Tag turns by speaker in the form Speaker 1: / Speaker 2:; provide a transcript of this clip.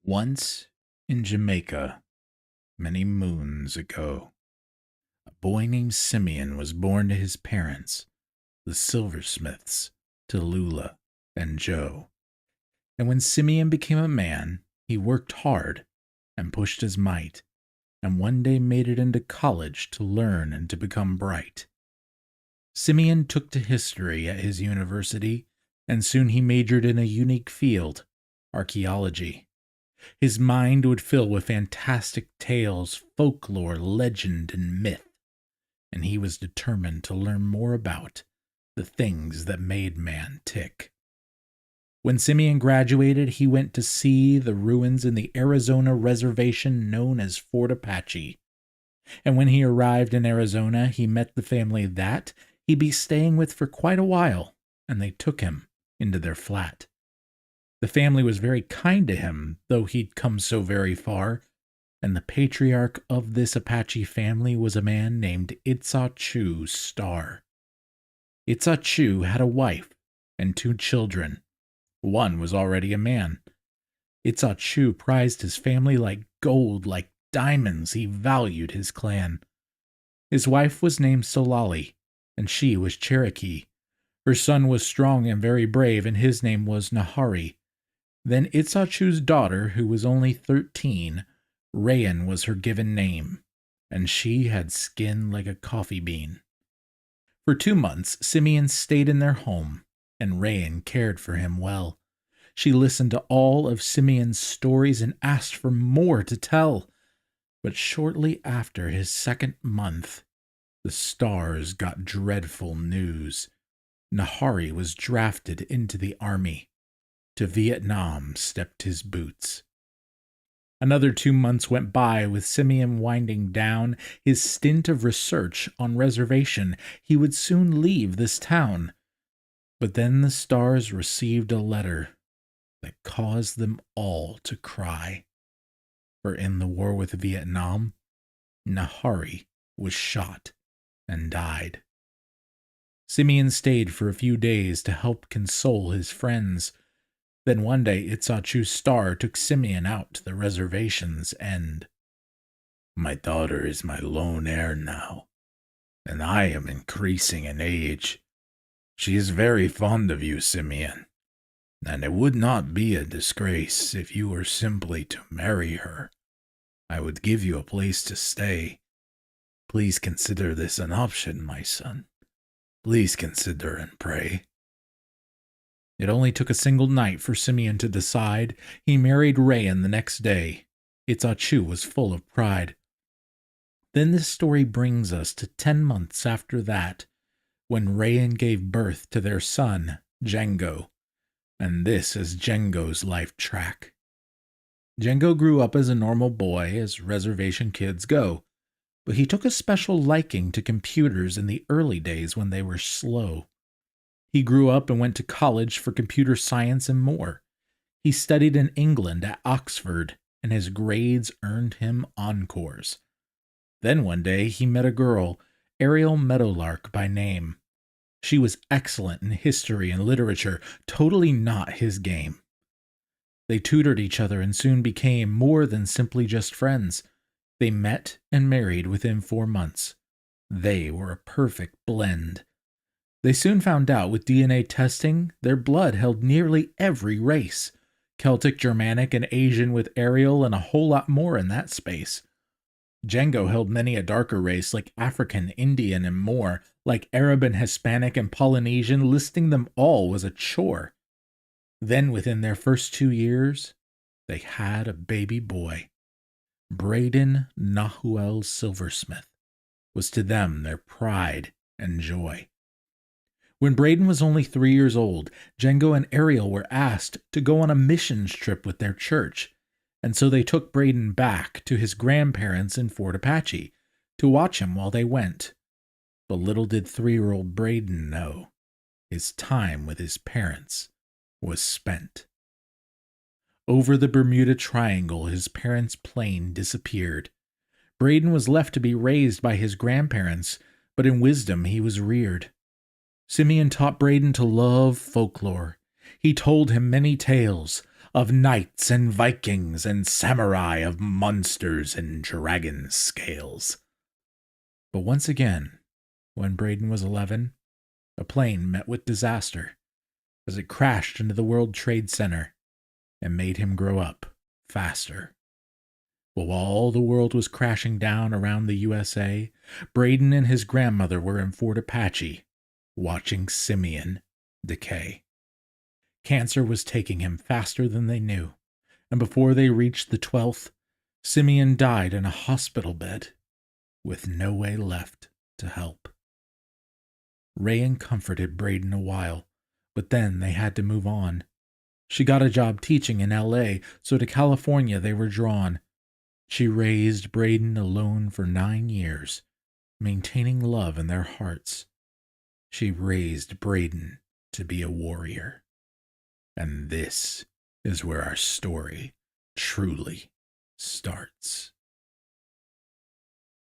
Speaker 1: Once in Jamaica, many moons ago, a boy named Simeon was born to his parents, the Silversmiths, Tallulah and Joe. And when Simeon became a man, he worked hard and pushed his might, and one day made it into college to learn and to become bright. Simeon took to history at his university, and soon he majored in a unique field, archaeology. His mind would fill with fantastic tales, folklore, legend, and myth, and he was determined to learn more about the things that made man tick. When Simeon graduated, he went to see the ruins in the Arizona reservation known as Fort Apache. And when he arrived in Arizona, he met the family that he'd be staying with for quite a while, and they took him into their flat. The family was very kind to him, though he'd come so very far, and the patriarch of this Apache family was a man named Itsachu Star. Itsachu had a wife and 2 children. One was already a man. Itsachu prized his family like gold, like diamonds. He valued his clan. His wife was named Solali, and she was Cherokee. Her son was strong and very brave, and his name was Nahari. Then Itsachu's daughter, who was only 13, Rayen was her given name, and she had skin like a coffee bean. For 2 months, Simeon stayed in their home, and Rayen cared for him well. She listened to all of Simeon's stories and asked for more to tell. But shortly after his 2nd month, the stars got dreadful news. Nahari was drafted into the army. To Vietnam stepped his boots. Another 2 months went by with Simeon winding down his stint of research on reservation. He would soon leave this town. But then the stars received a letter that caused them all to cry. For in the war with Vietnam, Nahari was shot and died. Simeon stayed for a few days to help console his friends. Then one day Itsachu's star took Simeon out to the reservation's end. "My daughter is my lone heir now, and I am increasing in age. She is very fond of you, Simeon, and it would not be a disgrace if you were simply to marry her. I would give you a place to stay. Please consider this an option, my son. Please consider and pray." It only took a single night for Simeon to decide. He married Rayen the next day. Itsachu was full of pride. Then this story brings us to 10 months after that, when Rayen gave birth to their son, Jengo. And this is Jengo's life track. Jengo grew up as a normal boy, as reservation kids go, but he took a special liking to computers in the early days when they were slow. He grew up and went to college for computer science and more. He studied in England at Oxford, and his grades earned him encores. Then one day he met a girl, Ariel Meadowlark by name. She was excellent in history and literature, totally not his game. They tutored each other and soon became more than simply just friends. They met and married within 4 months. They were a perfect blend. They soon found out with DNA testing their blood held nearly every race. Celtic, Germanic, and Asian with Ariel, and a whole lot more in that space. Jengo held many a darker race like African, Indian, and more, like Arab and Hispanic and Polynesian. Listing them all was a chore. Then within their first 2 years, they had a baby boy. Braden Nahuel Silversmith was to them their pride and joy. When Braden was only 3 years old, Jengo and Ariel were asked to go on a missions trip with their church, and so they took Braden back to his grandparents in Fort Apache to watch him while they went. But little did 3-year-old Braden know, his time with his parents was spent. Over the Bermuda Triangle, his parents' plane disappeared. Braden was left to be raised by his grandparents, but in wisdom he was reared. Simeon taught Braden to love folklore. He told him many tales of knights and Vikings and samurai, of monsters and dragon scales. But once again, when Braden was 11, a plane met with disaster as it crashed into the World Trade Center and made him grow up faster. While all the world was crashing down around the USA, Braden and his grandmother were in Fort Apache, watching Simeon decay. Cancer was taking him faster than they knew, and before they reached the 12th, Simeon died in a hospital bed, with no way left to help. Rayen comforted Braden a while, but then they had to move on. She got a job teaching in L.A., so to California they were drawn. She raised Braden alone for 9 years, maintaining love in their hearts. She raised Braden to be a warrior. And this is where our story truly starts.